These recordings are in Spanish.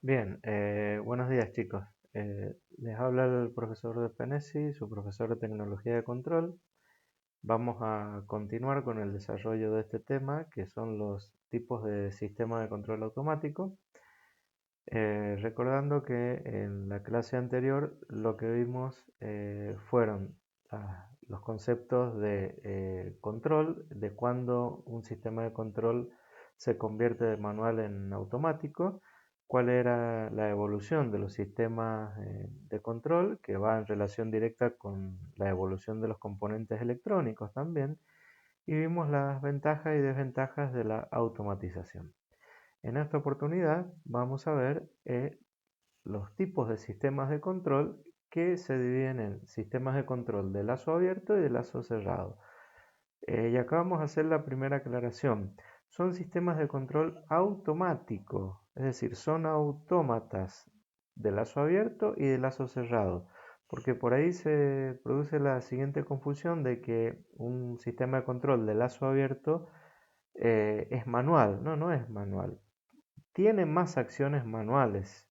Bien, buenos días chicos. Les habla el profesor de PENESI, su profesor de Tecnología de Control. Vamos a continuar con el desarrollo de este tema, que son los tipos de sistema de control automático. Recordando que en la clase anterior lo que vimos fueron los conceptos de control, de cuando un sistema de control se convierte de manual en automático, cuál era la evolución de los sistemas de control, que va en relación directa con la evolución de los componentes electrónicos también, y vimos las ventajas y desventajas de la automatización. En esta oportunidad vamos a ver los tipos de sistemas de control que se dividen en sistemas de control de lazo abierto y de lazo cerrado. Y acá vamos a hacer la primera aclaración. Son sistemas de control automático, es decir, son autómatas de lazo abierto y de lazo cerrado. Porque por ahí se produce la siguiente confusión de que un sistema de control de lazo abierto es manual. No, no es manual. Tiene más acciones manuales,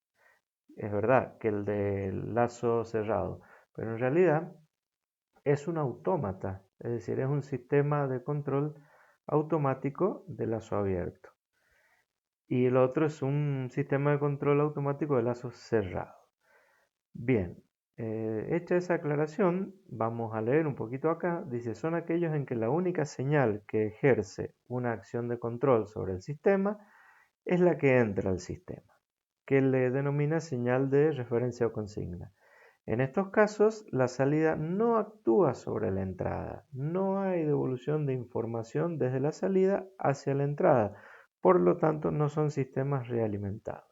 es verdad, que el del lazo cerrado, pero en realidad es un autómata, es decir, es un sistema de control automático de lazo abierto. Y el otro es un sistema de control automático de lazo cerrado. Bien, hecha esa aclaración, vamos a leer un poquito acá. Dice, son aquellos en que la única señal que ejerce una acción de control sobre el sistema es la que entra al sistema, que le denomina señal de referencia o consigna. En estos casos, la salida no actúa sobre la entrada. No hay devolución de información desde la salida hacia la entrada. Por lo tanto, no son sistemas realimentados.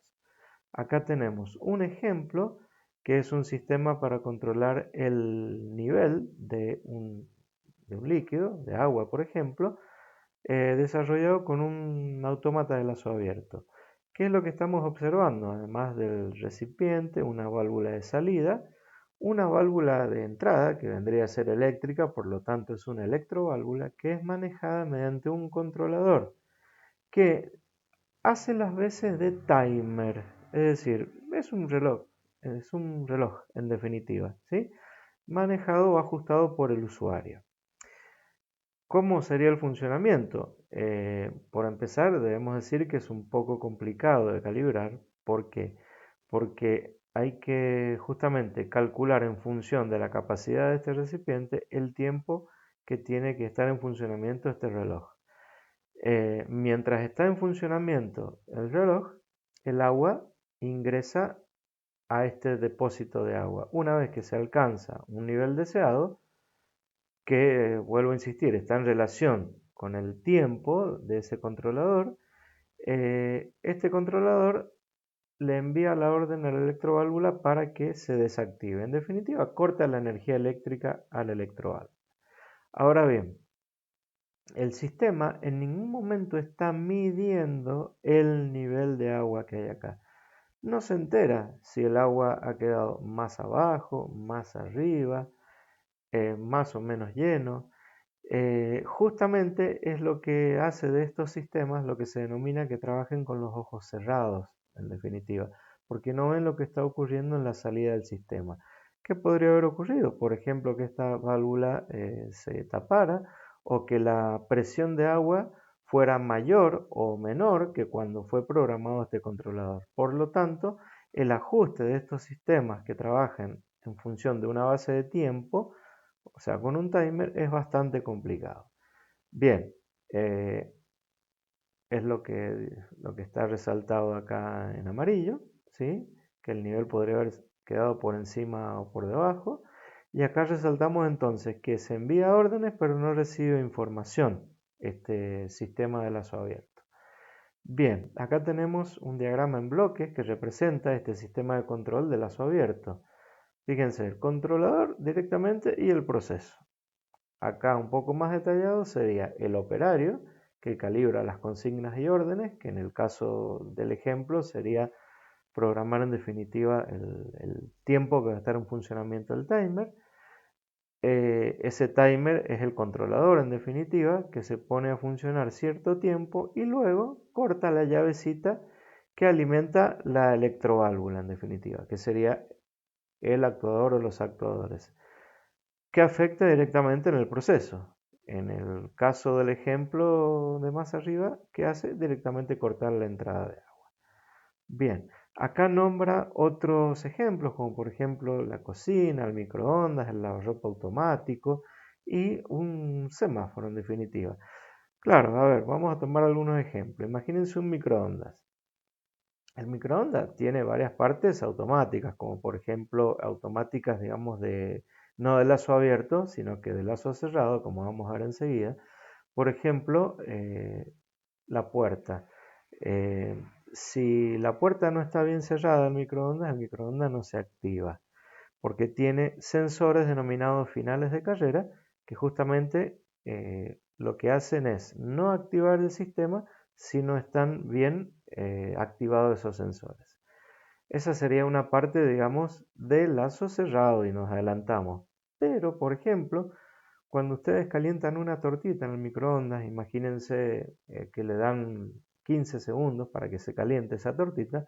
Acá tenemos un ejemplo que es un sistema para controlar el nivel de un líquido, de agua por ejemplo, desarrollado con un autómata de lazo abierto. ¿Qué es lo que estamos observando? Además del recipiente, una válvula de salida, una válvula de entrada que vendría a ser eléctrica, por lo tanto es una electroválvula que es manejada mediante un controlador que hace las veces de timer, es decir, es un reloj en definitiva, ¿sí? Manejado o ajustado por el usuario. ¿Cómo sería el funcionamiento? Por empezar, debemos decir que es un poco complicado de calibrar. ¿Por qué? Porque hay que justamente calcular en función de la capacidad de este recipiente el tiempo que tiene que estar en funcionamiento este reloj. Mientras está en funcionamiento el reloj, el agua ingresa a este depósito de agua. Una vez que se alcanza un nivel deseado, que, vuelvo a insistir, está en relación con el tiempo de ese controlador, este controlador le envía la orden a la electroválvula para que se desactive. En definitiva, corta la energía eléctrica a la electroválvula. Ahora bien, el sistema en ningún momento está midiendo el nivel de agua que hay acá. No se entera si el agua ha quedado más abajo, más arriba, más o menos lleno. Justamente es lo que hace de estos sistemas lo que se denomina que trabajen con los ojos cerrados, en definitiva, porque no ven lo que está ocurriendo en la salida del sistema. ¿Qué podría haber ocurrido? Por ejemplo, que esta válvula se tapara o que la presión de agua fuera mayor o menor que cuando fue programado este controlador. Por lo tanto, el ajuste de estos sistemas que trabajan en función de una base de tiempo, o sea, con un timer, es bastante complicado. Bien, eh, es lo que está resaltado acá en amarillo, ¿sí? Que el nivel podría haber quedado por encima o por debajo. Y acá resaltamos entonces que se envía órdenes pero no recibe información este sistema de lazo abierto. Bien, acá tenemos un diagrama en bloques que representa este sistema de control de lazo abierto. Fíjense, el controlador directamente y el proceso. Acá un poco más detallado sería el operario que calibra las consignas y órdenes, que en el caso del ejemplo sería programar en definitiva el tiempo que va a estar en funcionamiento el timer. Ese timer es el controlador en definitiva que se pone a funcionar cierto tiempo y luego corta la llavecita que alimenta la electroválvula en definitiva, que sería el actuador o los actuadores, que afecta directamente en el proceso. En el caso del ejemplo de más arriba, ¿qué hace? Directamente cortar la entrada de agua. Bien, acá nombra otros ejemplos, como por ejemplo la cocina, el microondas, el lavarropa automático y un semáforo en definitiva. Claro, a ver, vamos a tomar algunos ejemplos. Imagínense un microondas. El microondas tiene varias partes automáticas, como por ejemplo automáticas, digamos, no de lazo abierto, sino que de lazo cerrado, como vamos a ver enseguida. Por ejemplo, la puerta. Eh, si la puerta no está bien cerrada el microondas no se activa, porque tiene sensores denominados finales de carrera, que justamente lo que hacen es no activar el sistema si no están bien activados esos sensores. Esa sería una parte, digamos, del lazo cerrado y nos adelantamos. Pero, por ejemplo, cuando ustedes calientan una tortita en el microondas, imagínense que le dan 15 segundos para que se caliente esa tortita.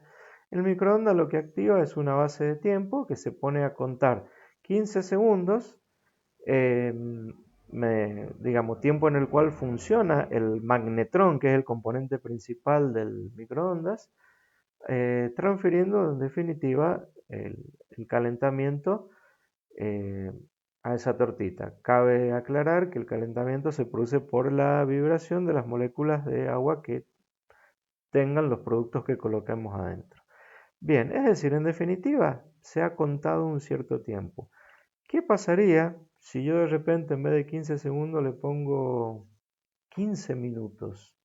El microondas lo que activa es una base de tiempo que se pone a contar 15 segundos, eh, digamos, tiempo en el cual funciona el magnetrón, que es el componente principal del microondas, transfiriendo en definitiva el calentamiento eh, a esa tortita. Cabe aclarar que el calentamiento se produce por la vibración de las moléculas de agua que tengan los productos que coloquemos adentro. Bien, es decir, en definitiva, se ha contado un cierto tiempo. ¿Qué pasaría si yo de repente en vez de 15 segundos le pongo 15 minutos?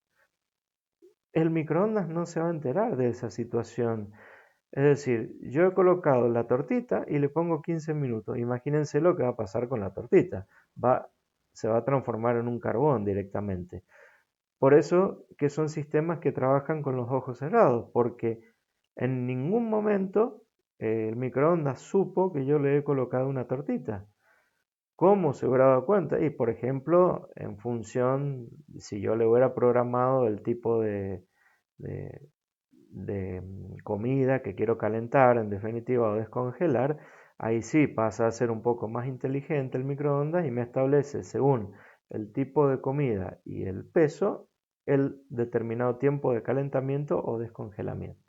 El microondas no se va a enterar de esa situación. Es decir, yo he colocado la tortita y le pongo 15 minutos. Imagínense lo que va a pasar con la tortita. Se va a transformar en un carbón directamente. Por eso que son sistemas que trabajan con los ojos cerrados, porque en ningún momento el microondas supo que yo le he colocado una tortita. ¿Cómo se hubiera dado cuenta? Y por ejemplo, en función, si yo le hubiera programado el tipo de, de comida que quiero calentar, en definitiva, o descongelar, ahí sí pasa a ser un poco más inteligente el microondas y me establece según el tipo de comida y el peso el determinado tiempo de calentamiento o descongelamiento.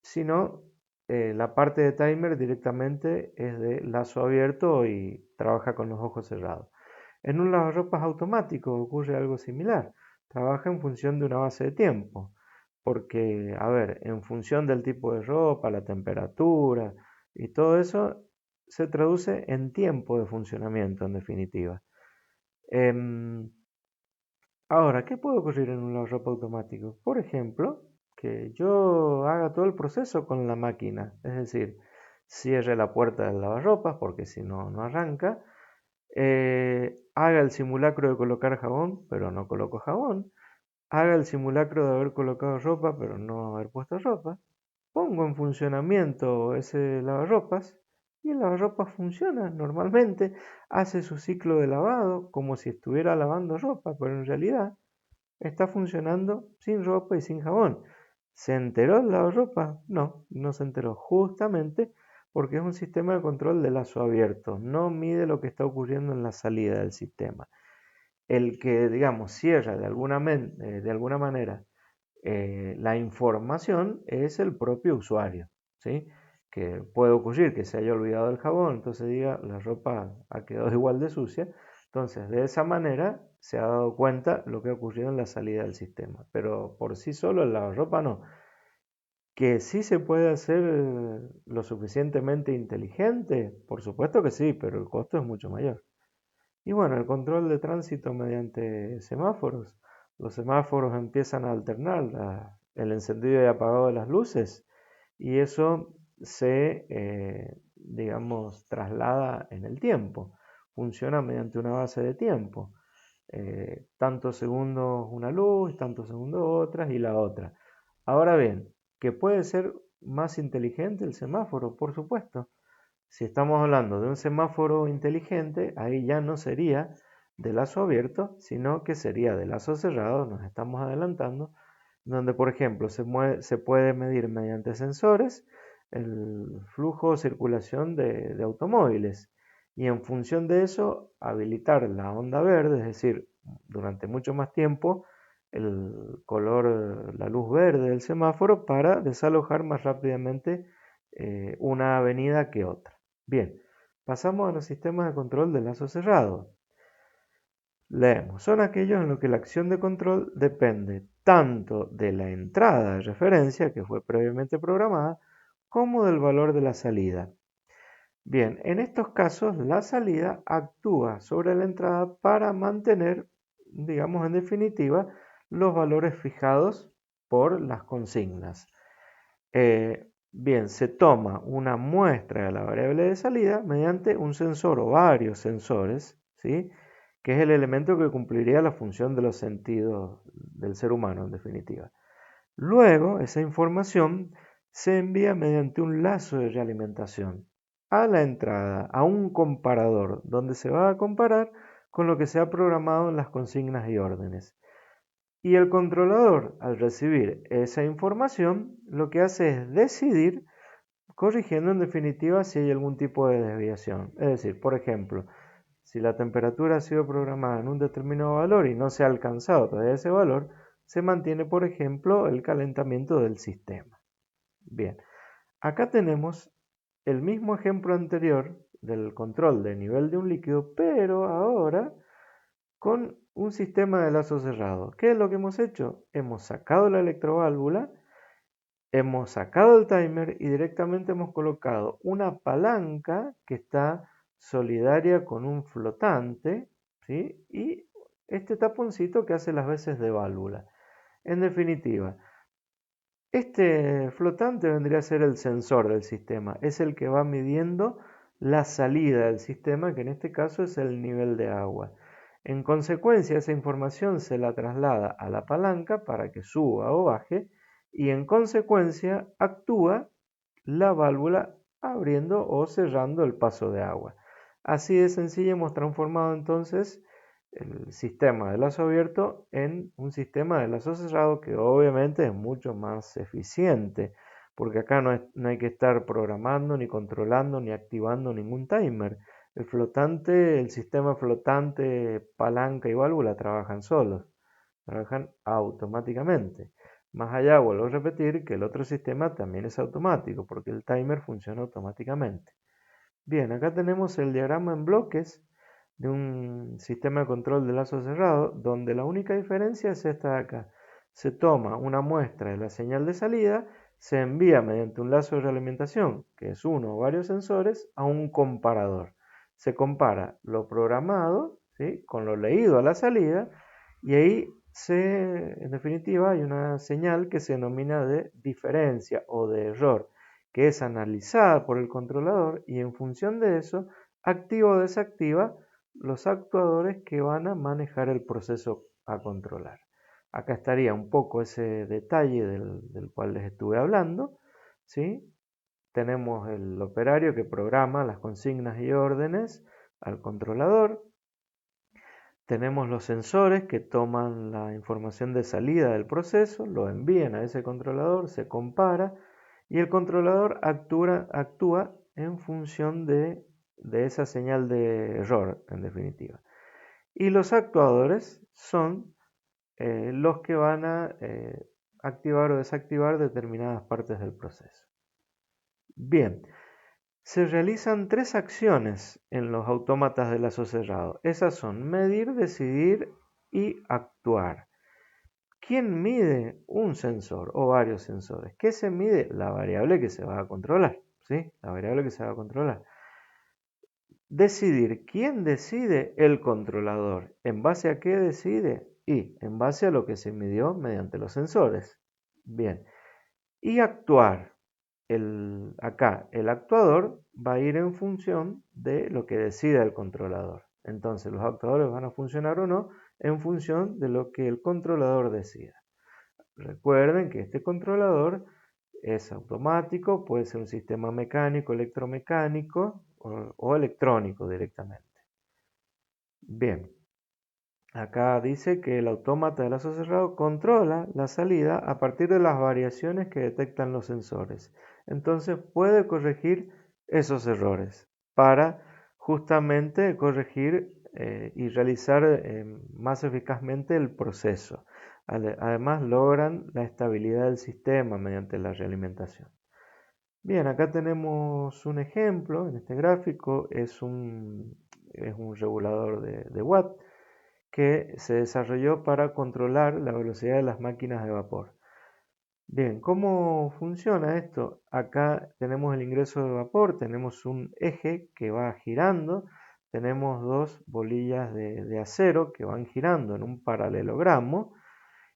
Si no, la parte de timer directamente es de lazo abierto y trabaja con los ojos cerrados. En un lavarropas automático ocurre algo similar. Trabaja en función de una base de tiempo. Porque, a ver, en función del tipo de ropa, la temperatura y todo eso, se traduce en tiempo de funcionamiento, en definitiva. Em, Ahora, ¿qué puede ocurrir en un lavarropa automático? Por ejemplo, que yo haga todo el proceso con la máquina. Es decir, cierre la puerta del lavarropas porque si no, no arranca. Haga el simulacro de colocar jabón, pero no coloco jabón. Haga el simulacro de haber colocado ropa, pero no haber puesto ropa. Pongo en funcionamiento ese lavarropas y el lavarropas funciona normalmente, hace su ciclo de lavado como si estuviera lavando ropa, pero en realidad está funcionando sin ropa y sin jabón. ¿Se enteró el lavarropas? No, no se enteró, justamente porque es un sistema de control de lazo abierto, no mide lo que está ocurriendo en la salida del sistema. El que, digamos, cierra de alguna manera la información es el propio usuario, ¿sí? Que puede ocurrir que se haya olvidado el jabón, entonces diga, la ropa ha quedado igual de sucia. Entonces, de esa manera se ha dado cuenta lo que ha ocurrido en la salida del sistema. Pero por sí solo el lavarropa no. Que sí se puede hacer lo suficientemente inteligente, por supuesto que sí, pero el costo es mucho mayor. Y bueno, el control de tránsito mediante semáforos. Los semáforos empiezan a alternar el encendido y apagado de las luces y eso digamos, traslada en el tiempo. Funciona mediante una base de tiempo. Tantos segundos una luz, tantos segundos otras y la otra. Ahora bien, ¿que puede ser más inteligente el semáforo? Por supuesto. Si estamos hablando de un semáforo inteligente, ahí ya no sería de lazo abierto, sino que sería de lazo cerrado, nos estamos adelantando, donde por ejemplo se puede medir mediante sensores el flujo o circulación de automóviles y en función de eso habilitar la onda verde, es decir, durante mucho más tiempo el color, la luz verde del semáforo para desalojar más rápidamente una avenida que otra. Bien, pasamos a los sistemas de control de lazo cerrado. Leemos, son aquellos en los que la acción de control depende tanto de la entrada de referencia, que fue previamente programada, como del valor de la salida. Bien, en estos casos la salida actúa sobre la entrada para mantener, digamos en definitiva, los valores fijados por las consignas. Bien, se toma una muestra de la variable de salida mediante un sensor o varios sensores, ¿sí? Que es el elemento que cumpliría la función de los sentidos del ser humano, en definitiva. Luego, esa información se envía mediante un lazo de realimentación a la entrada, a un comparador, donde se va a comparar con lo que se ha programado en las consignas y órdenes. Y el controlador, al recibir esa información, lo que hace es decidir, corrigiendo en definitiva si hay algún tipo de desviación. Es decir, por ejemplo, si la temperatura ha sido programada en un determinado valor y no se ha alcanzado todavía ese valor, se mantiene, por ejemplo, el calentamiento del sistema. Bien, acá tenemos el mismo ejemplo anterior del control de nivel de un líquido, pero ahora con un sistema de lazo cerrado. ¿Qué es lo que hemos hecho? Hemos sacado la electroválvula, hemos sacado el timer y directamente hemos colocado una palanca que está solidaria con un flotante, ¿sí? Y este taponcito que hace las veces de válvula. En definitiva, este flotante vendría a ser el sensor del sistema, es el que va midiendo la salida del sistema, que en este caso es el nivel de agua. En consecuencia, esa información se la traslada a la palanca para que suba o baje y en consecuencia actúa la válvula abriendo o cerrando el paso de agua. Así de sencillo hemos transformado entonces el sistema de lazo abierto en un sistema de lazo cerrado que obviamente es mucho más eficiente, porque acá no hay que estar programando, ni controlando, ni activando ningún timer. El flotante, el sistema flotante, palanca y válvula trabajan solos, trabajan automáticamente. Más allá, vuelvo a repetir que el otro sistema también es automático, porque el timer funciona automáticamente. Bien, acá tenemos el diagrama en bloques de un sistema de control de lazo cerrado, donde la única diferencia es esta de acá. Se toma una muestra de la señal de salida, se envía mediante un lazo de realimentación, que es uno o varios sensores, a un comparador. Se compara lo programado, ¿sí?, con lo leído a la salida, y ahí en definitiva, hay una señal que se denomina de diferencia o de error, que es analizada por el controlador y en función de eso activa o desactiva los actuadores que van a manejar el proceso a controlar. Acá estaría un poco ese detalle del cual les estuve hablando, ¿sí? Tenemos el operario que programa las consignas y órdenes al controlador. Tenemos los sensores que toman la información de salida del proceso, lo envían a ese controlador, se compara y el controlador actúa en función de esa señal de error, en definitiva. Y los actuadores son los que van a activar o desactivar determinadas partes del proceso. Bien, se realizan tres acciones en los autómatas de lazo cerrado. Esas son medir, decidir y actuar. ¿Quién mide? Un sensor o varios sensores. ¿Qué se mide? La variable que se va a controlar, ¿sí? La variable que se va a controlar. Decidir. ¿Quién decide? El controlador. ¿En base a qué decide? Y en base a lo que se midió mediante los sensores. Bien. Y actuar. Acá el actuador va a ir en función de lo que decida el controlador. Entonces los actuadores van a funcionar o no en función de lo que el controlador decida. Recuerden que este controlador es automático, puede ser un sistema mecánico, electromecánico o electrónico directamente. Bien, Acá dice que el autómata del lazo cerrado controla la salida a partir de las variaciones que detectan los sensores. Entonces puede corregir esos errores para justamente corregir y realizar más eficazmente el proceso. Además logran la estabilidad del sistema mediante la realimentación. Bien, acá tenemos un ejemplo. En este gráfico es un regulador de Watt que se desarrolló para controlar la velocidad de las máquinas de vapor. Bien, ¿cómo funciona esto? Acá tenemos el ingreso de vapor, tenemos un eje que va girando, tenemos dos bolillas de acero que van girando en un paralelogramo,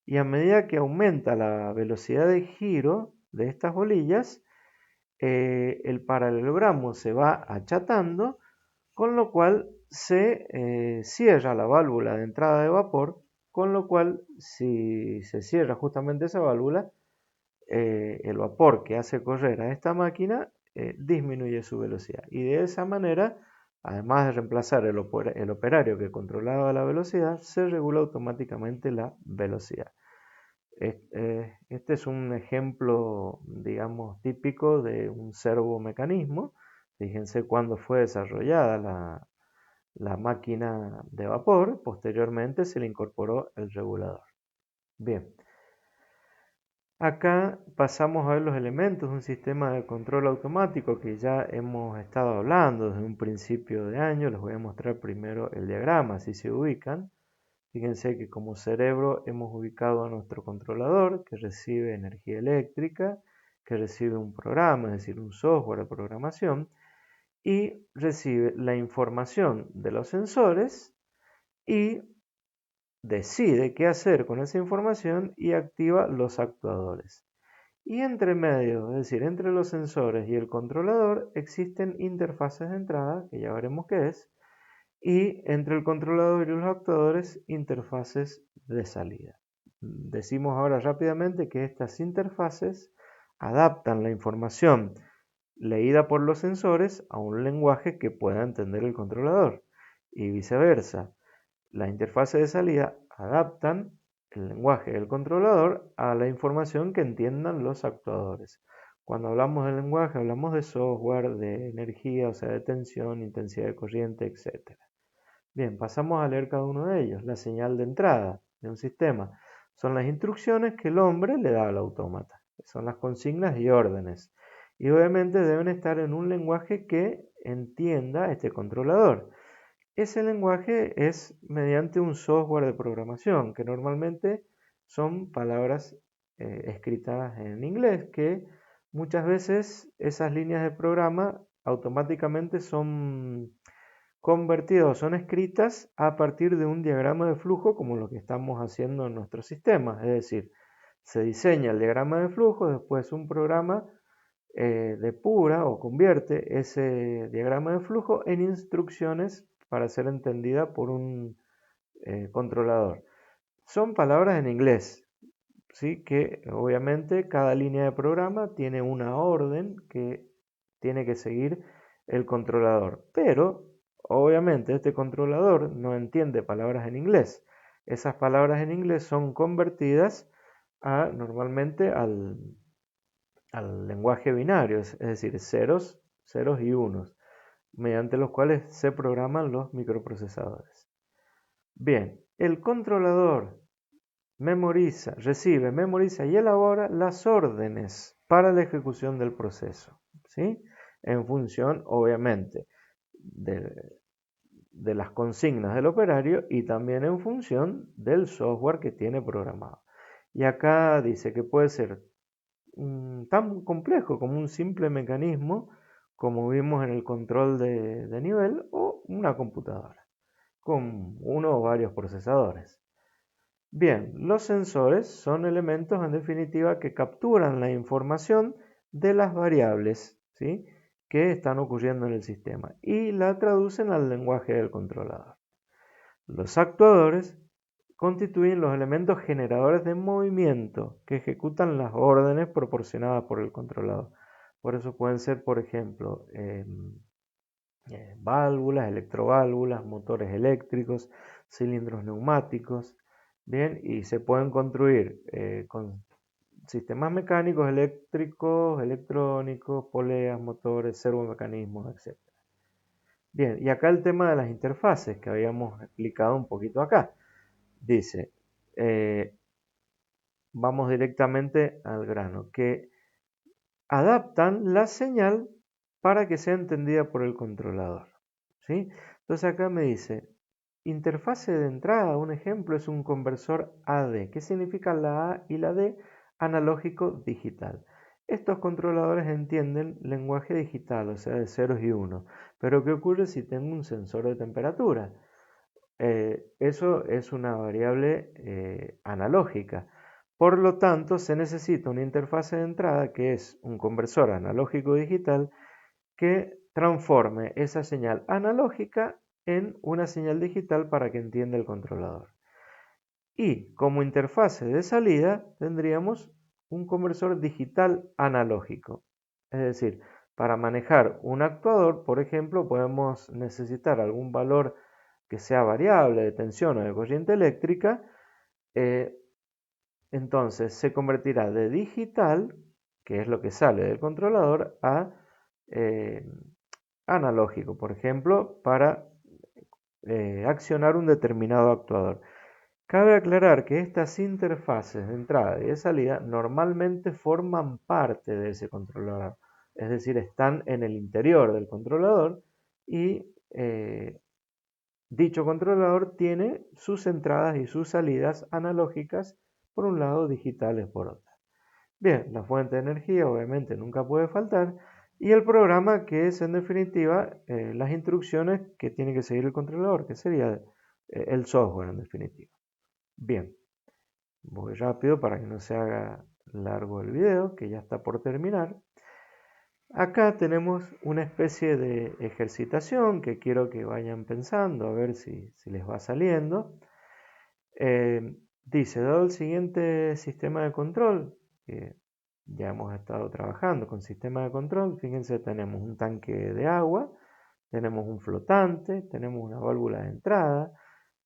y a medida que aumenta la velocidad de giro de estas bolillas, el paralelogramo se va achatando, con lo cual se cierra la válvula de entrada de vapor, con lo cual si se cierra justamente esa válvula, el vapor que hace correr a esta máquina disminuye su velocidad. Y de esa manera, además de reemplazar el operario que controlaba la velocidad, se regula automáticamente la velocidad. Este es un ejemplo, digamos, típico de un servomecanismo. Fíjense cuándo fue desarrollada la máquina de vapor, posteriormente se le incorporó el regulador. Bien, acá pasamos a ver los elementos de un sistema de control automático que ya hemos estado hablando desde un principio de año. Les voy a mostrar primero el diagrama, así se ubican. Fíjense que como cerebro hemos ubicado a nuestro controlador que recibe energía eléctrica, que recibe un programa, es decir, un software de programación, y recibe la información de los sensores y decide qué hacer con esa información y activa los actuadores. Y entre medio, es decir, entre los sensores y el controlador, existen interfaces de entrada, que ya veremos qué es, y entre el controlador y los actuadores, interfaces de salida. Decimos ahora rápidamente que estas interfaces adaptan la información leída por los sensores a un lenguaje que pueda entender el controlador y viceversa. La interfase de salida adaptan el lenguaje del controlador a la información que entiendan los actuadores. Cuando hablamos de lenguaje hablamos de software, de energía, o sea, de tensión, intensidad de corriente, etc. Bien, pasamos a leer cada uno de ellos. La señal de entrada de un sistema son las instrucciones que el hombre le da al autómata. Son las consignas y órdenes. Y obviamente deben estar en un lenguaje que entienda este controlador. Ese lenguaje es mediante un software de programación, que normalmente son palabras escritas en inglés, que muchas veces esas líneas de programa automáticamente son convertidas, son escritas a partir de un diagrama de flujo como lo que estamos haciendo en nuestro sistema. Es decir, se diseña el diagrama de flujo, después un programa depura o convierte ese diagrama de flujo en instrucciones para ser entendida por un controlador. Son palabras en inglés, ¿sí? Que obviamente cada línea de programa tiene una orden que tiene que seguir el controlador, pero obviamente este controlador no entiende palabras en inglés. Esas palabras en inglés son convertidas normalmente al lenguaje binario, es decir, ceros y unos, mediante los cuales se programan los microprocesadores. Bien, el controlador recibe, memoriza y elabora las órdenes para la ejecución del proceso, ¿sí? En función, obviamente, de las consignas del operario y también en función del software que tiene programado. Y acá dice que puede ser tan complejo como un simple mecanismo, como vimos en el control de nivel, o una computadora, con uno o varios procesadores. Bien, los sensores son elementos en definitiva que capturan la información de las variables, ¿sí?, que están ocurriendo en el sistema y la traducen al lenguaje del controlador. Los actuadores constituyen los elementos generadores de movimiento que ejecutan las órdenes proporcionadas por el controlador. Por eso pueden ser, por ejemplo, válvulas, electroválvulas, motores eléctricos. cilindros neumáticos, bien, y se pueden construir con sistemas mecánicos, eléctricos, electrónicos, poleas, motores, servomecanismos, etc. Bien, y acá el tema de las interfaces que habíamos explicado un poquito acá. Dice, vamos directamente al grano, que adaptan la señal para que sea entendida por el controlador, ¿sí? Entonces acá me dice, interfase de entrada, un ejemplo es un conversor AD. ¿Qué significa la A y la D? Analógico digital. Estos controladores entienden lenguaje digital, o sea, de ceros y unos. Pero ¿qué ocurre si tengo un sensor de temperatura? Eso es una variable analógica. Por lo tanto, se necesita una interfase de entrada que es un conversor analógico digital que transforme esa señal analógica en una señal digital para que entienda el controlador. Y como interfase de salida tendríamos un conversor digital analógico. Es decir, para manejar un actuador, por ejemplo, podemos necesitar algún valor que sea variable de tensión o de corriente eléctrica. Entonces se convertirá de digital, que es lo que sale del controlador, a eh, analógico, por ejemplo, para accionar un determinado actuador. Cabe aclarar que estas interfaces de entrada y de salida normalmente forman parte de ese controlador, es decir, están en el interior del controlador y dicho controlador tiene sus entradas y sus salidas analógicas por un lado, digitales por otro. Bien, la fuente de energía obviamente nunca puede faltar y el programa que es en definitiva las instrucciones que tiene que seguir el controlador, que sería el software en definitiva. Bien, voy rápido para que no se haga largo el video, que ya está por terminar. Acá tenemos una especie de ejercitación que quiero que vayan pensando, a ver si les va saliendo. Dice, dado el siguiente sistema de control, que ya hemos estado trabajando con sistema de control, fíjense, tenemos un tanque de agua, tenemos un flotante, tenemos una válvula de entrada,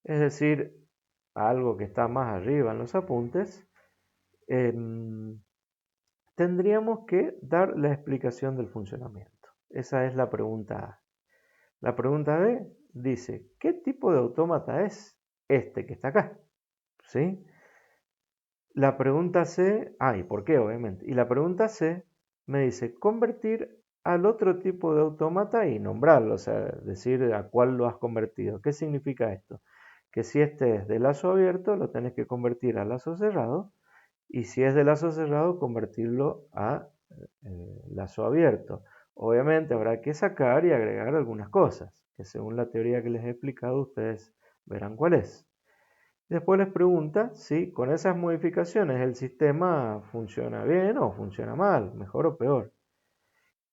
es decir, algo que está más arriba en los apuntes. Tendríamos que dar la explicación del funcionamiento. Esa es la pregunta A. La pregunta B dice, ¿qué tipo de autómata es este que está acá? ¿Sí? La pregunta C, ¿y por qué obviamente? Y la pregunta C me dice, convertir al otro tipo de autómata y nombrarlo, o sea, decir a cuál lo has convertido. ¿Qué significa esto? Que si este es de lazo abierto, lo tenés que convertir a lazo cerrado, y si es de lazo cerrado, convertirlo a lazo abierto. Obviamente habrá que sacar y agregar algunas cosas, que según la teoría que les he explicado, ustedes verán cuál es. Después les pregunta si con esas modificaciones el sistema funciona bien o funciona mal, mejor o peor.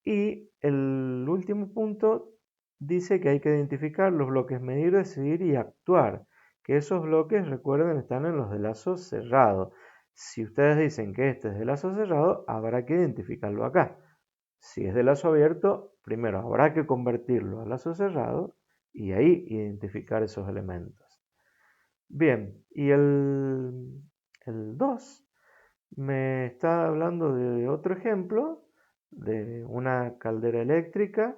Y el último punto dice que hay que identificar los bloques medir, decidir y actuar. Que esos bloques, recuerden, están en los de lazo cerrado. Si ustedes dicen que este es de lazo cerrado, habrá que identificarlo acá. Si es de lazo abierto, primero habrá que convertirlo a lazo cerrado y ahí identificar esos elementos. Bien, y el 2 me está hablando de otro ejemplo, de una caldera eléctrica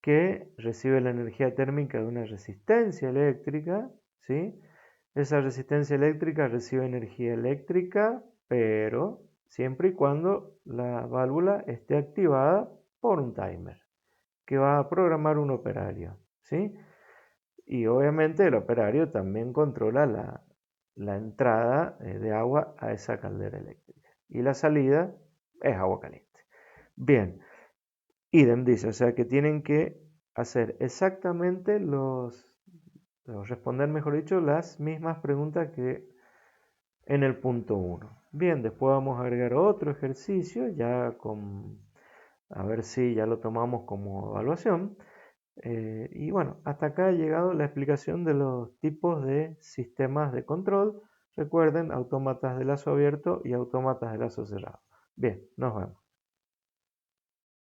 que recibe la energía térmica de una resistencia eléctrica, ¿sí? Esa resistencia eléctrica recibe energía eléctrica, pero siempre y cuando la válvula esté activada por un timer, que va a programar un operario, ¿sí? Y obviamente el operario también controla la entrada de agua a esa caldera eléctrica. Y la salida es agua caliente. Bien, idem dice, o sea que tienen que hacer exactamente responder, mejor dicho, las mismas preguntas que en el punto 1. Bien, después vamos a agregar otro ejercicio, a ver si ya lo tomamos como evaluación. Y bueno, hasta acá ha llegado la explicación de los tipos de sistemas de control. Recuerden, autómatas de lazo abierto y autómatas de lazo cerrado. Bien, nos vemos.